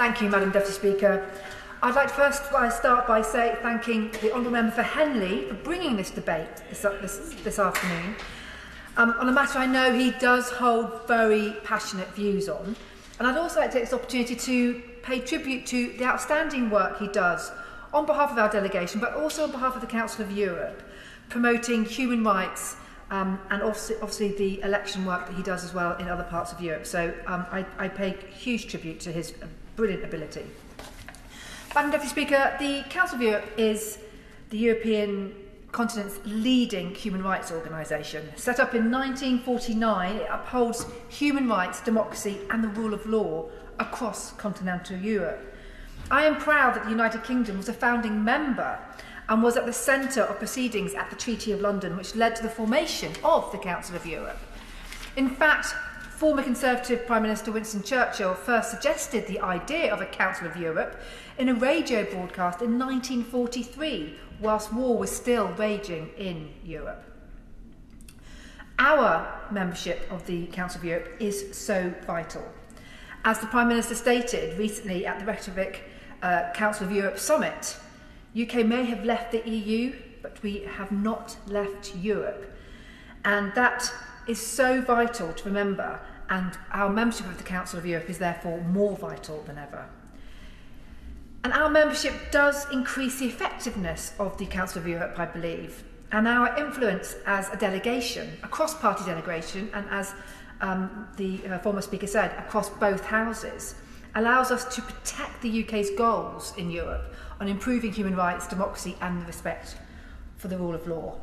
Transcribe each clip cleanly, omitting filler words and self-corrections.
Thank you, Madam Deputy Speaker. I'd like to first start by thanking the Honourable Member for Henley for bringing this debate this afternoon on a matter I know he does hold very passionate views on. And I'd also like to take this opportunity to pay tribute to the outstanding work he does on behalf of our delegation, but also on behalf of the Council of Europe, promoting human rights and obviously the election work that he does as well in other parts of Europe. So I pay huge tribute to his brilliant ability. Madam Deputy Speaker, the Council of Europe is the European continent's leading human rights organisation. Set up in 1949, it upholds human rights, democracy and the rule of law across continental Europe. I am proud that the United Kingdom was a founding member and was at the centre of proceedings at the Treaty of London, which led to the formation of the Council of Europe. In fact, former Conservative Prime Minister Winston Churchill first suggested the idea of a Council of Europe in a radio broadcast in 1943, whilst war was still raging in Europe. Our membership of the Council of Europe is so vital. As the Prime Minister stated recently at the Reykjavik Council of Europe Summit, UK may have left the EU, but we have not left Europe. And that is so vital to remember, and our membership of the Council of Europe is therefore more vital than ever. And our membership does increase the effectiveness of the Council of Europe, I believe, and our influence as a delegation, a cross-party delegation, and as the former speaker said, across both houses, allows us to protect the UK's goals in Europe on improving human rights, democracy and respect for the rule of law.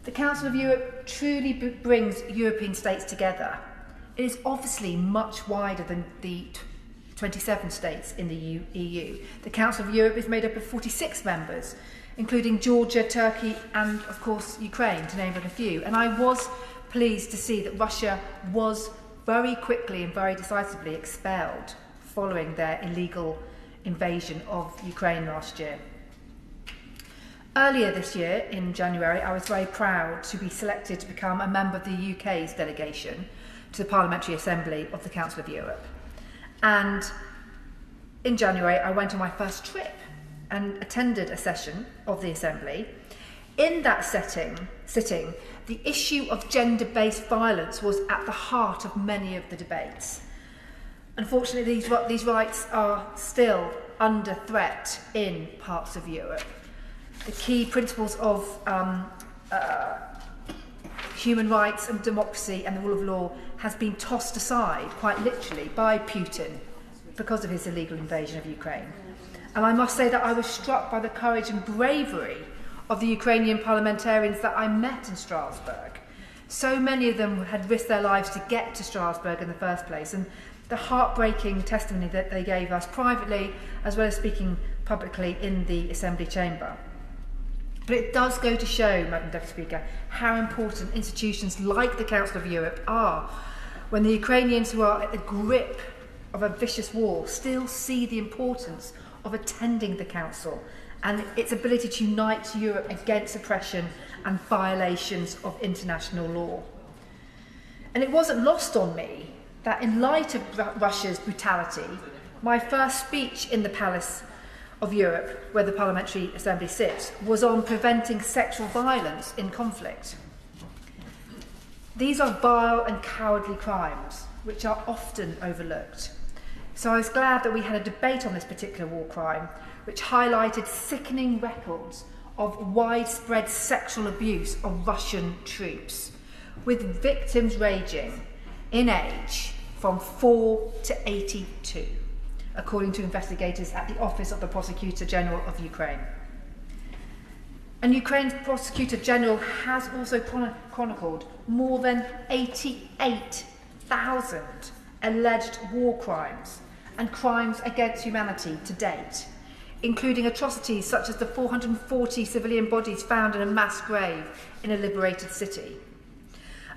The Council of Europe truly brings European states together. It is obviously much wider than the 27 states in the EU. The Council of Europe is made up of 46 members, including Georgia, Turkey and, of course, Ukraine, to name but a few. And I was pleased to see that Russia was very quickly and very decisively expelled following their illegal invasion of Ukraine last year. Earlier this year, in January, I was very proud to be selected to become a member of the UK's delegation to the Parliamentary Assembly of the Council of Europe. And in January, I went on my first trip and attended a session of the Assembly. In that sitting, the issue of gender-based violence was at the heart of many of the debates. Unfortunately, these rights are still under threat in parts of Europe. The key principles of human rights and democracy and the rule of law has been tossed aside, quite literally, by Putin because of his illegal invasion of Ukraine. And I must say that I was struck by the courage and bravery of the Ukrainian parliamentarians that I met in Strasbourg. So many of them had risked their lives to get to Strasbourg in the first place, and the heartbreaking testimony that they gave us privately as well as speaking publicly in the Assembly chamber. But it does go to show, Madam Deputy Speaker, how important institutions like the Council of Europe are when the Ukrainians who are at the grip of a vicious war still see the importance of attending the Council and its ability to unite Europe against oppression and violations of international law. And it wasn't lost on me that in light of Russia's brutality, my first speech in the Palace of Europe, where the Parliamentary Assembly sits, was on preventing sexual violence in conflict. These are vile and cowardly crimes, which are often overlooked. So I was glad that we had a debate on this particular war crime, which highlighted sickening records of widespread sexual abuse of Russian troops, with victims ranging in age from 4 to 82, according to investigators at the Office of the Prosecutor General of Ukraine. And Ukraine's Prosecutor General has also chronicled more than 88,000 alleged war crimes and crimes against humanity to date, including atrocities such as the 440 civilian bodies found in a mass grave in a liberated city.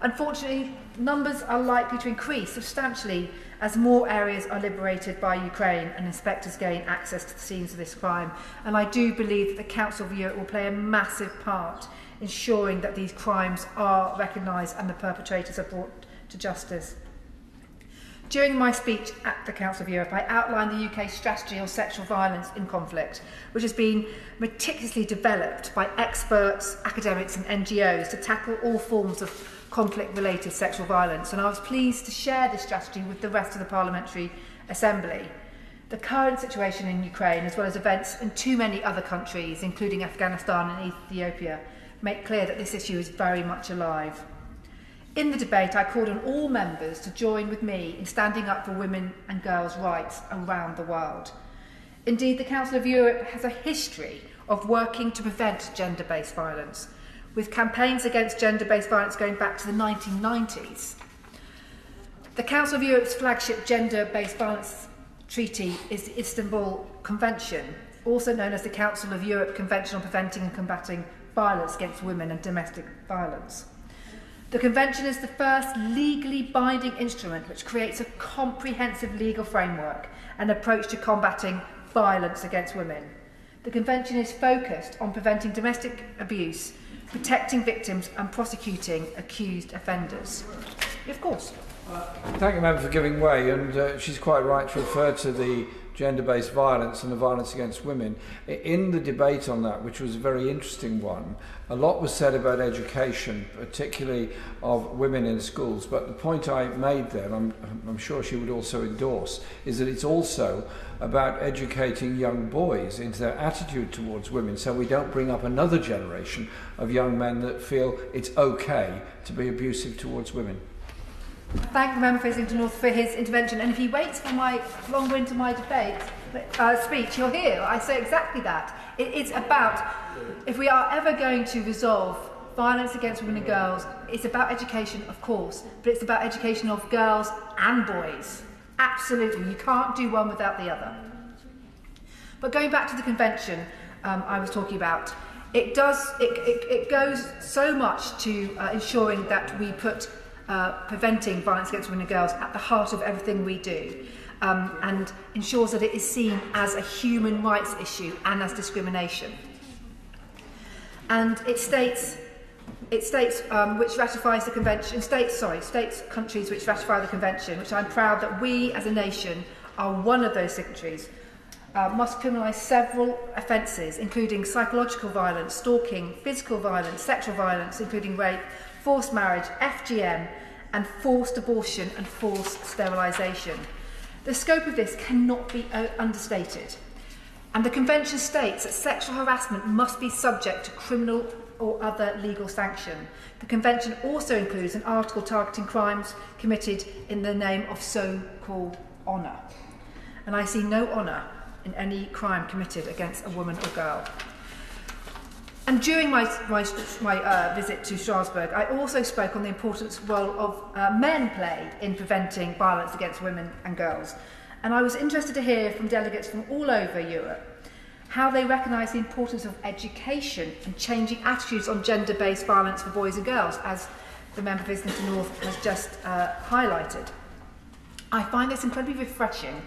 Unfortunately, numbers are likely to increase substantially as more areas are liberated by Ukraine and inspectors gain access to the scenes of this crime. And I do believe that the Council of Europe will play a massive part in ensuring that these crimes are recognised and the perpetrators are brought to justice. During my speech at the Council of Europe, I outlined the UK's strategy on sexual violence in conflict, which has been meticulously developed by experts, academics and NGOs to tackle all forms of conflict-related sexual violence. And I was pleased to share this strategy with the rest of the Parliamentary Assembly. The current situation in Ukraine, as well as events in too many other countries, including Afghanistan and Ethiopia, make clear that this issue is very much alive. In the debate, I called on all members to join with me in standing up for women and girls' rights around the world. Indeed, the Council of Europe has a history of working to prevent gender-based violence, with campaigns against gender-based violence going back to the 1990s. The Council of Europe's flagship gender-based violence treaty is the Istanbul Convention, also known as the Council of Europe Convention on Preventing and Combating Violence Against Women and Domestic Violence. The Convention is the first legally binding instrument which creates a comprehensive legal framework and approach to combating violence against women. The Convention is focused on preventing domestic abuse, protecting victims and prosecuting accused offenders. Of course. Thank you, Member, for giving way, and she's quite right to refer to the gender-based violence and the violence against women. In the debate on that, which was a very interesting one, a lot was said about education, particularly of women in schools, but the point I made there, I'm sure she would also endorse, is that it's also about educating young boys into their attitude towards women, so we don't bring up another generation of young men that feel it's okay to be abusive towards women. Thank the member for Islington North for his intervention, and if he waits for my longer into my debate speech, you'll hear I say exactly that. It is about, if we are ever going to resolve violence against women and girls, it's about education, of course, but it's about education of girls and boys. Absolutely, you can't do one without the other. But going back to the convention I was talking about, it goes so much to ensuring that we put preventing violence against women and girls at the heart of everything we do, and ensures that it is seen as a human rights issue and as discrimination. And it states which ratifies the convention, countries which ratify the convention, which I'm proud that we as a nation are one of those signatories, must criminalise several offences, including psychological violence, stalking, physical violence, sexual violence, including rape, forced marriage, FGM, and forced abortion and forced sterilisation. The scope of this cannot be understated, and the Convention states that sexual harassment must be subject to criminal or other legal sanction. The Convention also includes an article targeting crimes committed in the name of so-called honour, and I see no honour in any crime committed against a woman or girl. And during my visit to Strasbourg, I also spoke on the important role of men play in preventing violence against women and girls. And I was interested to hear from delegates from all over Europe how they recognise the importance of education and changing attitudes on gender-based violence for boys and girls, as the member for Islington North has just highlighted. I find this incredibly refreshing,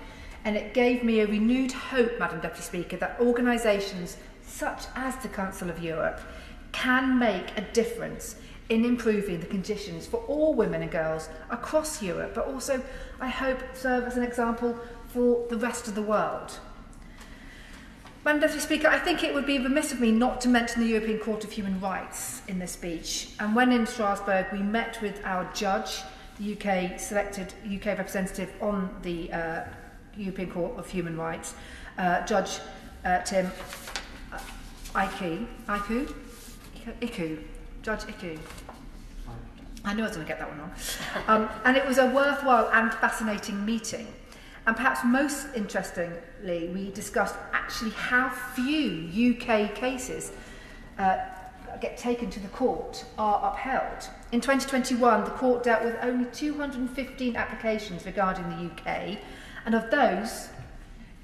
and it gave me a renewed hope, Madam Deputy Speaker, that organisations such as the Council of Europe can make a difference in improving the conditions for all women and girls across Europe, but also, I hope, serve as an example for the rest of the world. Madam Deputy Speaker, I think it would be remiss of me not to mention the European Court of Human Rights in this speech. And when in Strasbourg, we met with our judge, the selected UK representative on the European Court of Human Rights, Judge Tim Judge Iku. I knew I was going to get that one wrong. And it was a worthwhile and fascinating meeting. And perhaps most interestingly, we discussed actually how few UK cases get taken to the court are upheld. In 2021, the court dealt with only 215 applications regarding the UK, and of those,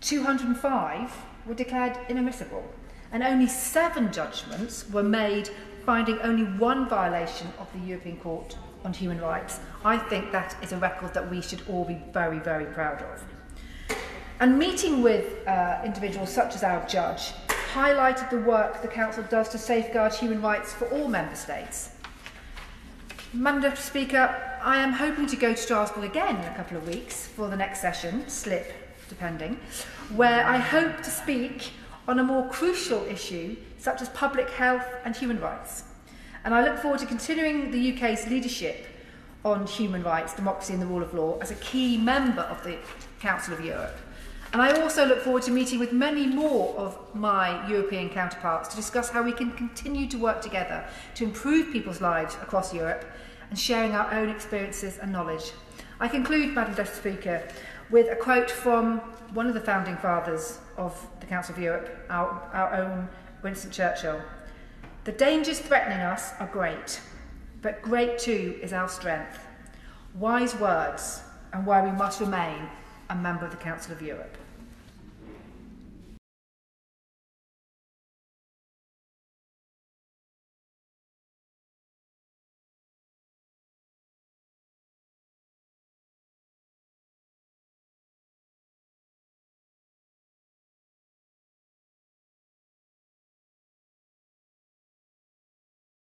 205 were declared inadmissible, and only 7 judgments were made finding only one violation of the European Court on Human Rights. I think that is a record that we should all be very, very proud of. And meeting with individuals such as our judge highlighted the work the Council does to safeguard human rights for all Member States. Madam Deputy Speaker, I am hoping to go to Strasbourg again in a couple of weeks for the next session, slip depending, where I hope to speak on a more crucial issue such as public health and human rights. And I look forward to continuing the UK's leadership on human rights, democracy and the rule of law as a key member of the Council of Europe. And I also look forward to meeting with many more of my European counterparts to discuss how we can continue to work together to improve people's lives across Europe and sharing our own experiences and knowledge. I conclude, Madam Deputy Speaker, with a quote from one of the founding fathers of the Council of Europe, our own Winston Churchill. "The dangers threatening us are great, but great too is our strength." Wise words, and why we must remain a member of the Council of Europe.